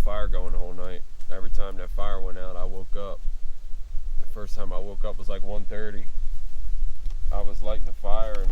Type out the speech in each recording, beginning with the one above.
fire going the whole night. Every time that fire went out, I woke up. The first time I woke up was like 1:30. I was lighting the fire and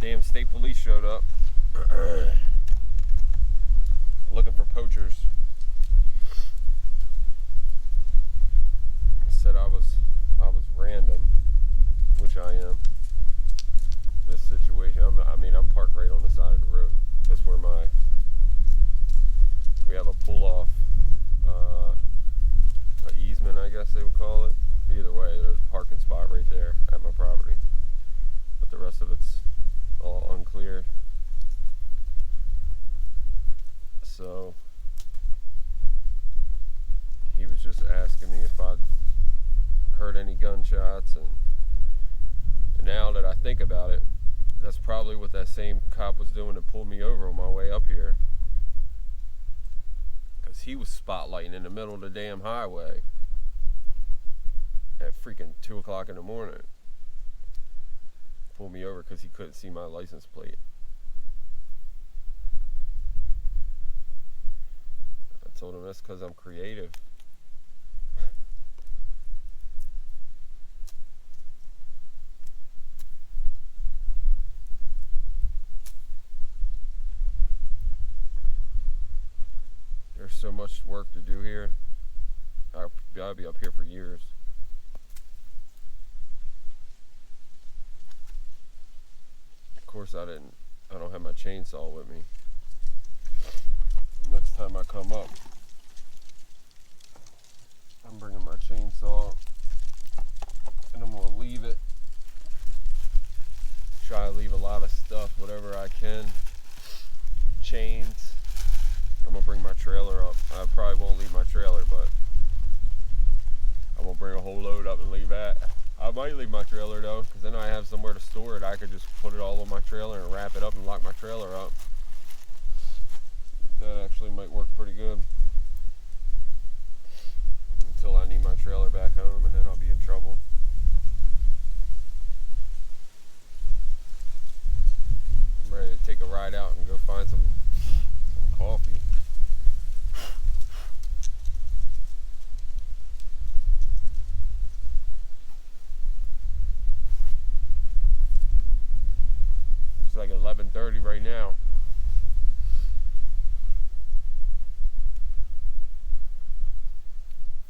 damn state police showed up looking for poachers. Said I was random, which I am. This situation, I'm parked right on the side of the road. That's where we have a pull-off, an easement, I guess they would call it. Either way, there's a parking spot right there at my property, but the rest of it's all uncleared. So he was just asking me if I'd heard any gunshots, and now that I think about it, that's probably what that same cop was doing to pull me over on my way up here, because he was spotlighting in the middle of the damn highway at freaking 2 o'clock in the morning. Pulled me over because he couldn't see my license plate. I told him that's because I'm creative. There's so much work to do here. I'll be up here for years. Of course, I don't have my chainsaw with me. Next time I come up, I'm bringing my chainsaw and I'm gonna leave it. Try to leave a lot of stuff, whatever I can. Chains. I'm gonna bring my trailer up. I probably won't leave my trailer, but I'm gonna bring a whole load up and leave that. I might leave my trailer though, because then I have somewhere to store it. I could just put it all on my trailer and wrap it up and lock my trailer up. That actually might work pretty good. Until I need my trailer back home, and then I'll be in trouble. I'm ready to take a ride out and go find some coffee. It's like 11:30 right now.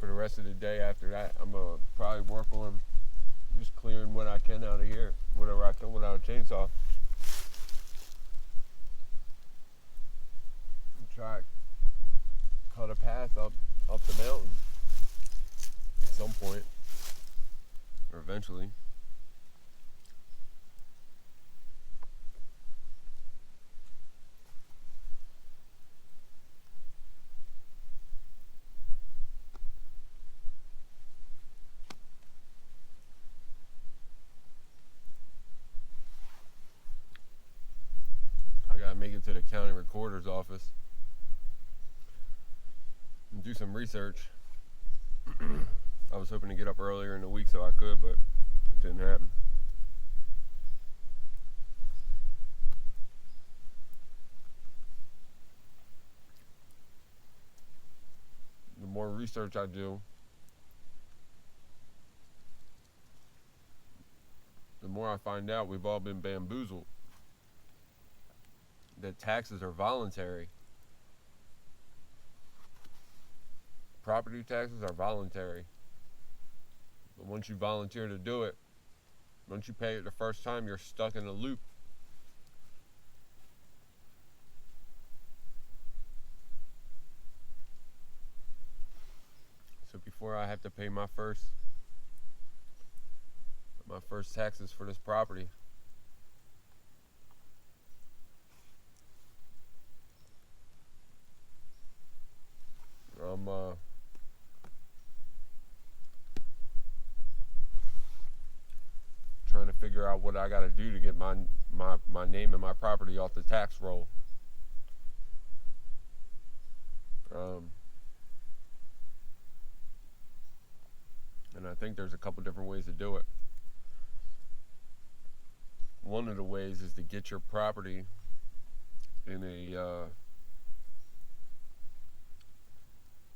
For the rest of the day after that, I'm gonna probably work on just clearing what I can out of here, whatever I can without a chainsaw. And try to cut a path up the mountain at some point, or eventually. Make it to the county recorder's office and do some research. I was hoping to get up earlier in the week so I could, but it didn't happen. The more research I do, the more I find out we've all been bamboozled. That taxes are voluntary. Property taxes are voluntary. But once you volunteer to do it, once you pay it the first time, you're stuck in a loop. So before I have to pay my first taxes for this property, I'm trying to figure out what I got to do to get my name and my property off the tax roll. And I think there's a couple different ways to do it. One of the ways is to get your property in a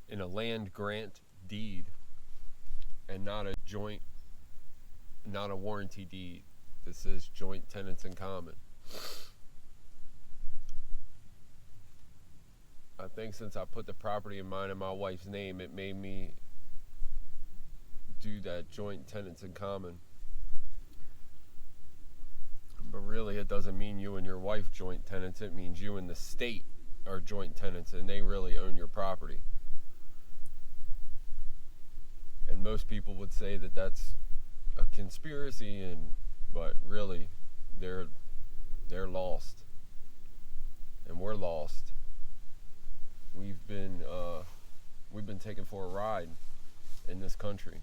in a land grant deed and not a warranty deed that says joint tenants in common. I think since I put the property in mine and my wife's name, it made me do that joint tenants in common. But really, it doesn't mean you and your wife joint tenants. It means you and the state are joint tenants, and they really own your property. And most people would say that that's a conspiracy, but really, they're lost, and we're lost. We've been taken for a ride in this country.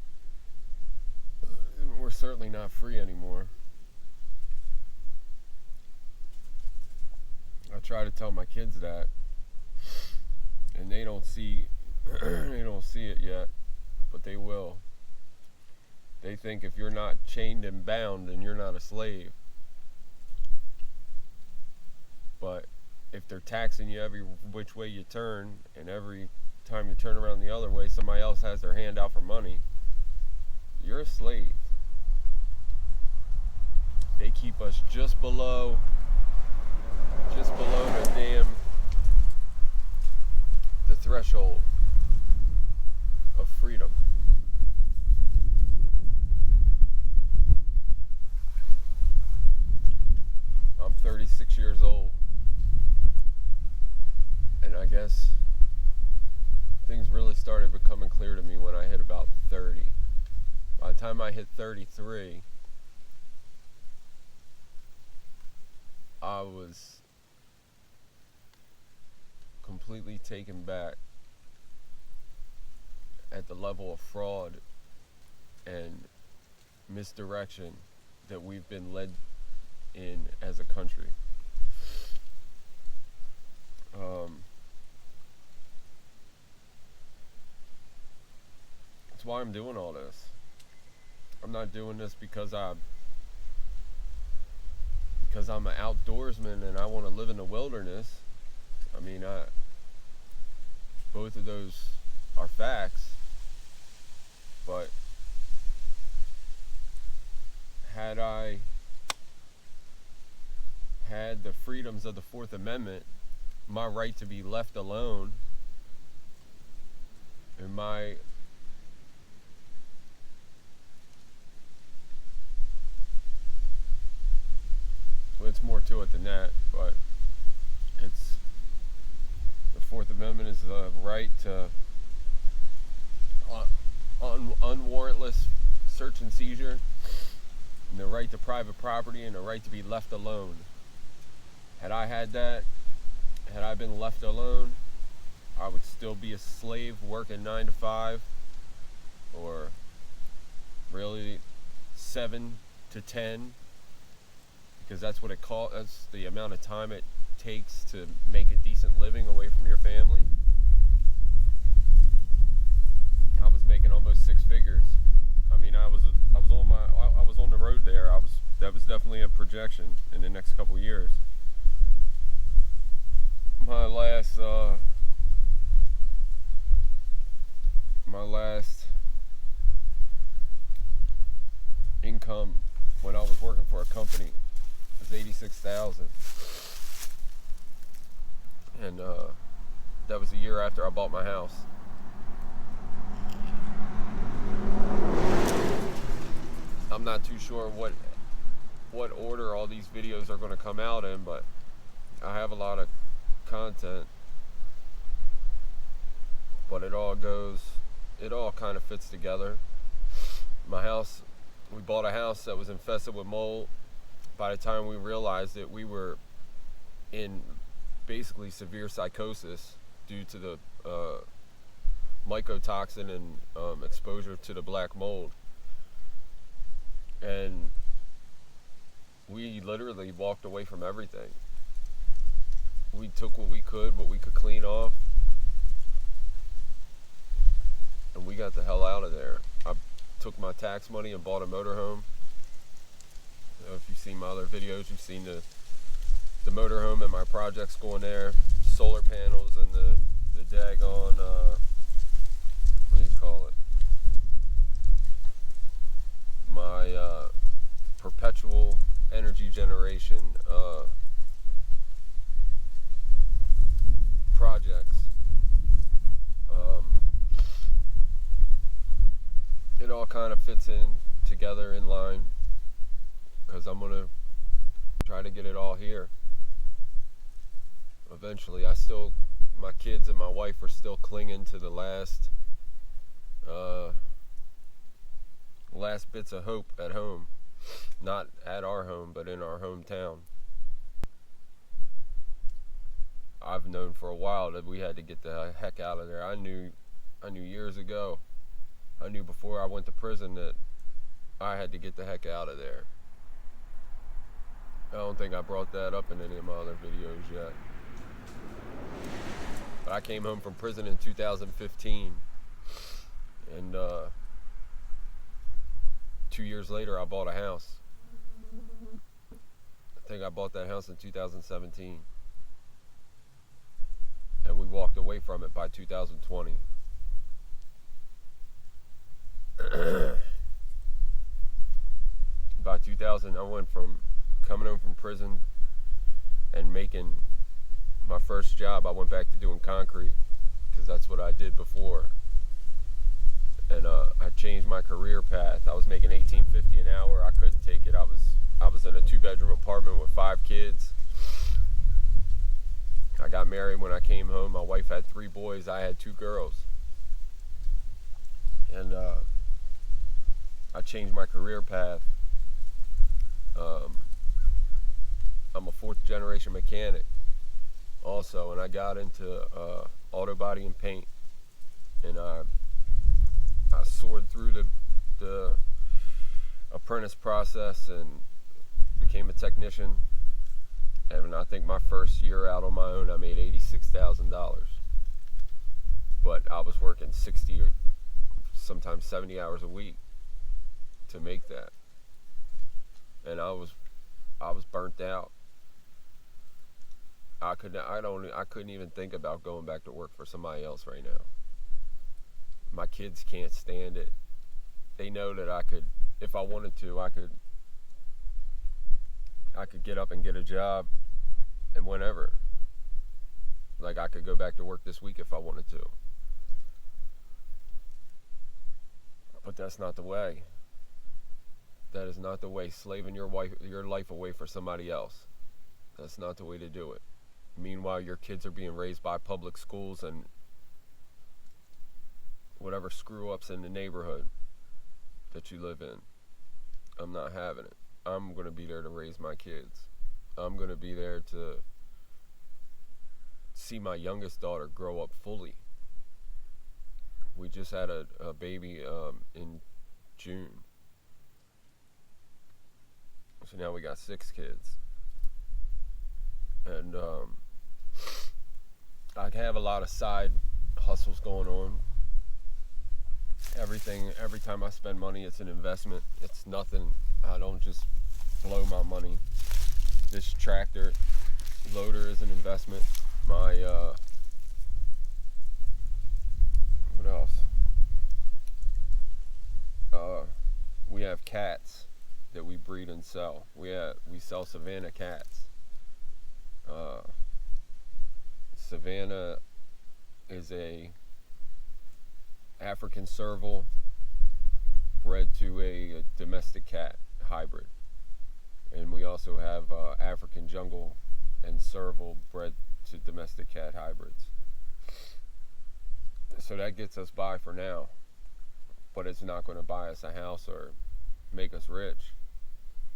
We're certainly not free anymore. I try to tell my kids that, and they don't see it yet, but they will. They think if you're not chained and bound, then you're not a slave. But if they're taxing you every which way you turn, and every time you turn around the other way, somebody else has their hand out for money, you're a slave. They keep us just below the threshold of freedom. I'm 36 years old, and I guess things really started becoming clear to me when I hit about 30. By the time I hit 33, I was completely taken back at the level of fraud and misdirection that we've been led in as a country. That's why I'm doing all this. I'm not doing this because I'm an outdoorsman and I want to live in the wilderness. I mean, both of those are facts, but had I had the freedoms of the Fourth Amendment, my right to be left alone, and well, it's more to it than that, but the Fourth Amendment is the right to unwarrantless search and seizure, and the right to private property, and the right to be left alone. Had I had that, had I been left alone, I would still be a slave working 9 to 5, or really 7 to 10, because that's what that's the amount of time it takes to make a decent living away from your family. I was making almost 6 figures. I mean, I was on the road there. That was definitely a projection in the next couple years. My last income when I was working for a company was $86,000, and that was a year after I bought my house. I'm not too sure what order all these videos are going to come out in, but I have a lot of content, but it all kind of fits together. We bought a house that was infested with mold. By the time we realized it, we were in basically severe psychosis due to the mycotoxin and exposure to the black mold. And we literally walked away from everything. We took what we could clean off, and we got the hell out of there. I took my tax money and bought a motorhome. If you've seen my other videos, you've seen the motorhome and my projects going there, solar panels and the daggone what do you call it, my perpetual energy generation projects. It all kind of fits in together in line because I'm gonna try to get it all here eventually. My kids and my wife are still clinging to the last bits of hope at home. Not at our home, but in our hometown. I've known for a while that we had to get the heck out of there. I knew years ago. I knew before I went to prison that I had to get the heck out of there. I don't think I brought that up in any of my other videos yet. But I came home from prison in 2015, and 2 years later I bought a house. I think I bought that house in 2017, and we walked away from it by 2020. By 2000, I went from coming home from prison and making my first job. I went back to doing concrete because that's what I did before, and I changed my career path. I was making $18.50 an hour. I couldn't take it. I was in a 2-bedroom apartment with 5 kids. I got married when I came home. My wife had 3 boys. I had 2 girls, and I changed my career path. I'm a 4th generation mechanic also, and I got into auto body and paint, and I soared through the apprentice process and became a technician. And I think my first year out on my own, I made $86,000. But I was working 60 or sometimes 70 hours a week to make that, and I was burnt out. I couldn't even think about going back to work for somebody else right now. My kids can't stand it. They know that I could, if I wanted to, I could get up and get a job, and whenever. Like, I could go back to work this week if I wanted to. But that's not the way. That is not the way. Slaving your life away for somebody else. That's not the way to do it. Meanwhile, your kids are being raised by public schools and whatever screw-ups in the neighborhood that you live in. I'm not having it. I'm going to be there to raise my kids. I'm going to be there to see my youngest daughter grow up fully. We just had a baby in June. So now we got 6 kids. And I have a lot of side hustles going on. Every time I spend money, it's an investment. It's nothing. I don't just blow my money. This tractor loader is an investment. My what else? We have cats that we breed and sell. We sell Savannah cats. Savannah is a African serval bred to a domestic cat hybrid, and we also have African jungle and serval bred to domestic cat hybrids. So that gets us by for now, but it's not going to buy us a house or make us rich,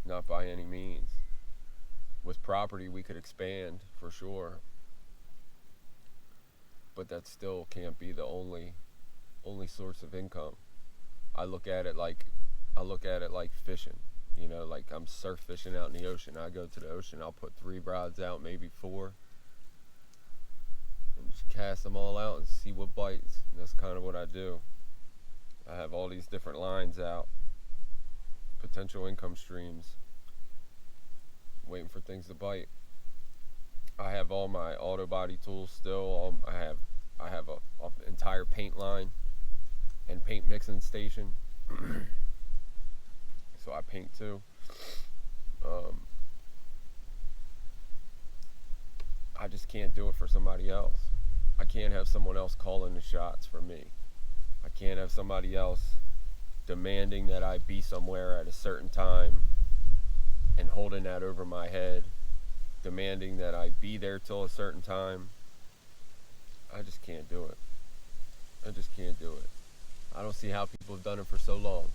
not by any means. With property we could expand for sure, but that still can't be the only source of income. I look at it like fishing. You know, like I'm surf fishing out in the ocean. I go to the ocean, I'll put 3 rods out, maybe 4, and just cast them all out and see what bites. And that's kind of what I do. I have all these different lines out, potential income streams, waiting for things to bite. I have all my auto body tools still. I have an entire paint line. and paint mixing station. So I paint too. I just can't do it for somebody else. I can't have someone else calling the shots for me. I can't have somebody else demanding that I be somewhere at a certain time and holding that over my head, demanding that I be there till a certain time. I just can't do it. I just can't do it. I don't see how people have done it for so long.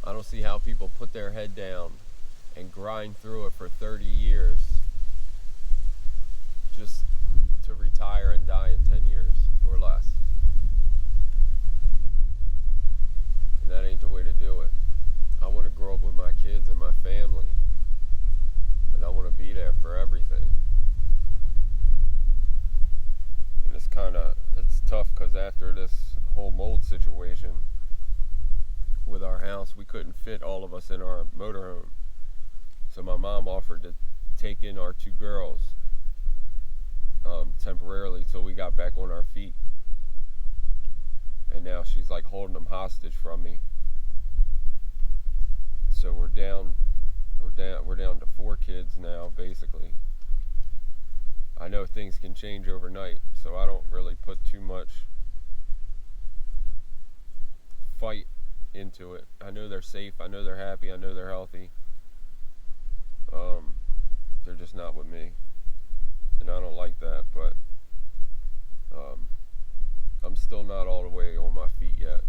I don't see how people put their head down and grind through it for 30 years just to retire and die in 10 years or less. And that ain't the way to do it. I want to grow up with my kids and my family, and I want to be there for everything. And it's tough because after this whole mold situation with our house, we couldn't fit all of us in our motorhome. So my mom offered to take in our 2 girls temporarily till we got back on our feet. And now she's like holding them hostage from me. So we're down to 4 kids now, basically. I know things can change overnight, so I don't really put too much fight into it. I know they're safe, I know they're happy, I know they're healthy. They're just not with me, and I don't like that, but I'm still not all the way on my feet yet.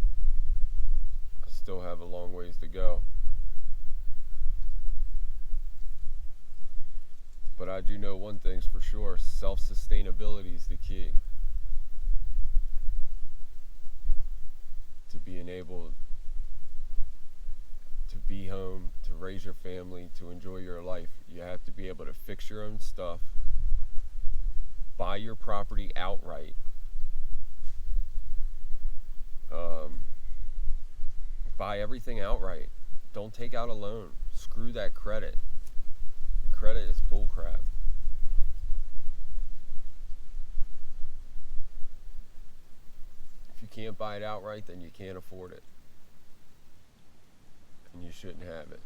I still have a long ways to go. But I do know one thing's for sure: self-sustainability is the key to being able to be home, to raise your family, to enjoy your life. You have to be able to fix your own stuff, buy your property outright, buy everything outright. Don't take out a loan. Screw that credit. Credit is bullcrap. If you can't buy it outright, then you can't afford it. And you shouldn't have it.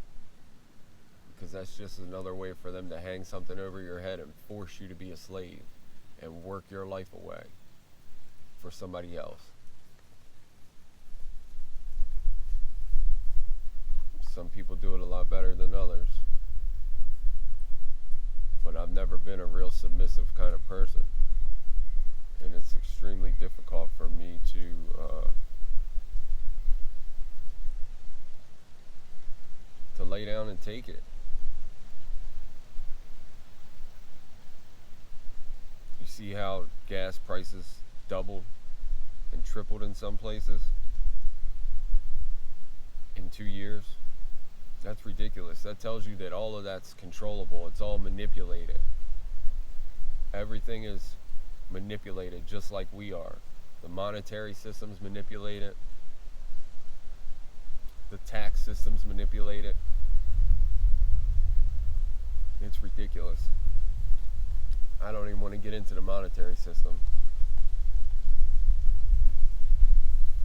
Because that's just another way for them to hang something over your head and force you to be a slave and work your life away for somebody else. Some people do it a lot better than others. But I've never been a real submissive kind of person. And it's extremely difficult for me to lay down and take it. You see how gas prices doubled and tripled in some places in 2 years? That's ridiculous. That tells you that all of that's controllable. It's all manipulated. Everything is manipulated just like we are. The monetary system's manipulated. The tax system's manipulated. It's ridiculous. I don't even want to get into the monetary system.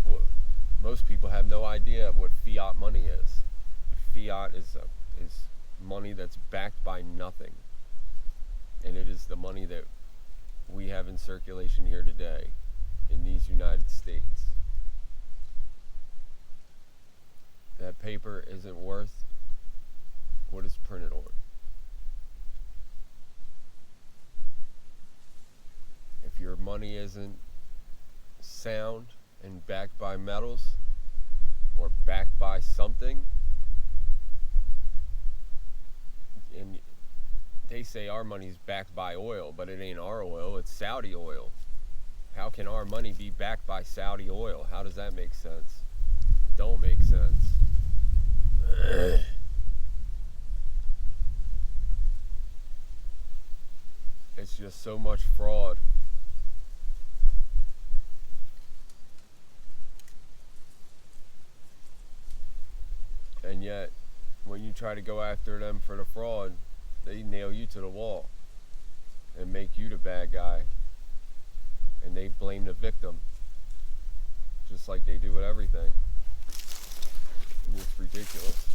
Well, most people have no idea what fiat money is. Fiat is money that's backed by nothing, and it is the money that we have in circulation here today in these United States. That paper isn't worth what it's printed on. If your money isn't sound and backed by metals or backed by something, and they say our money's backed by oil, but it ain't our oil, it's Saudi oil. How can our money be backed by Saudi oil? How does that make sense? It don't make sense. It's just so much fraud. And yet, when you try to go after them for the fraud, they nail you to the wall and make you the bad guy, and they blame the victim. just like they do with everything. It's ridiculous.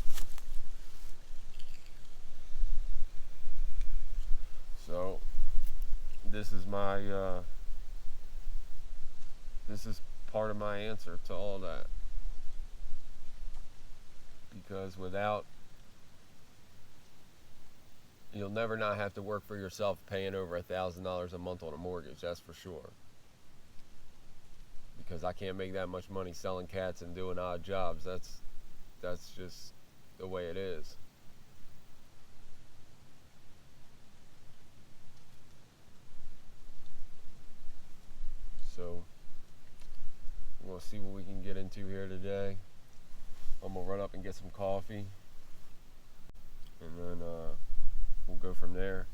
So this is my this is part of my answer to all that, because without, you'll never not have to work for yourself paying over $1,000 a month on a mortgage, that's for sure. Because I can't make that much money selling cats and doing odd jobs. That's just the way it is. So we'll see what we can get into here today. I'm gonna run up and get some coffee, and then we'll go from there.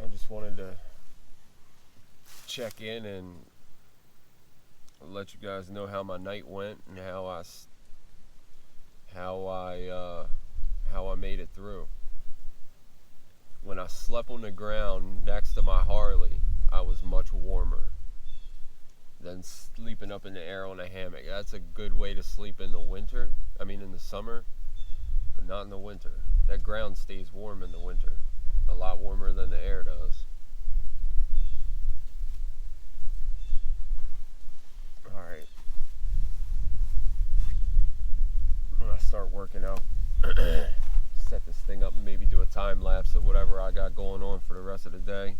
I just wanted to check in and let you guys know how my night went and how I made it through. When I slept on the ground next to my Harley, I was much warmer than sleeping up in the air on a hammock. That's a good way to sleep in the winter. I mean in the summer, but not in the winter. That ground stays warm in the winter, a lot warmer than the air does. Alright, I'm gonna start working out. Set this thing up and maybe do a time lapse of whatever I got going on for the rest of the day.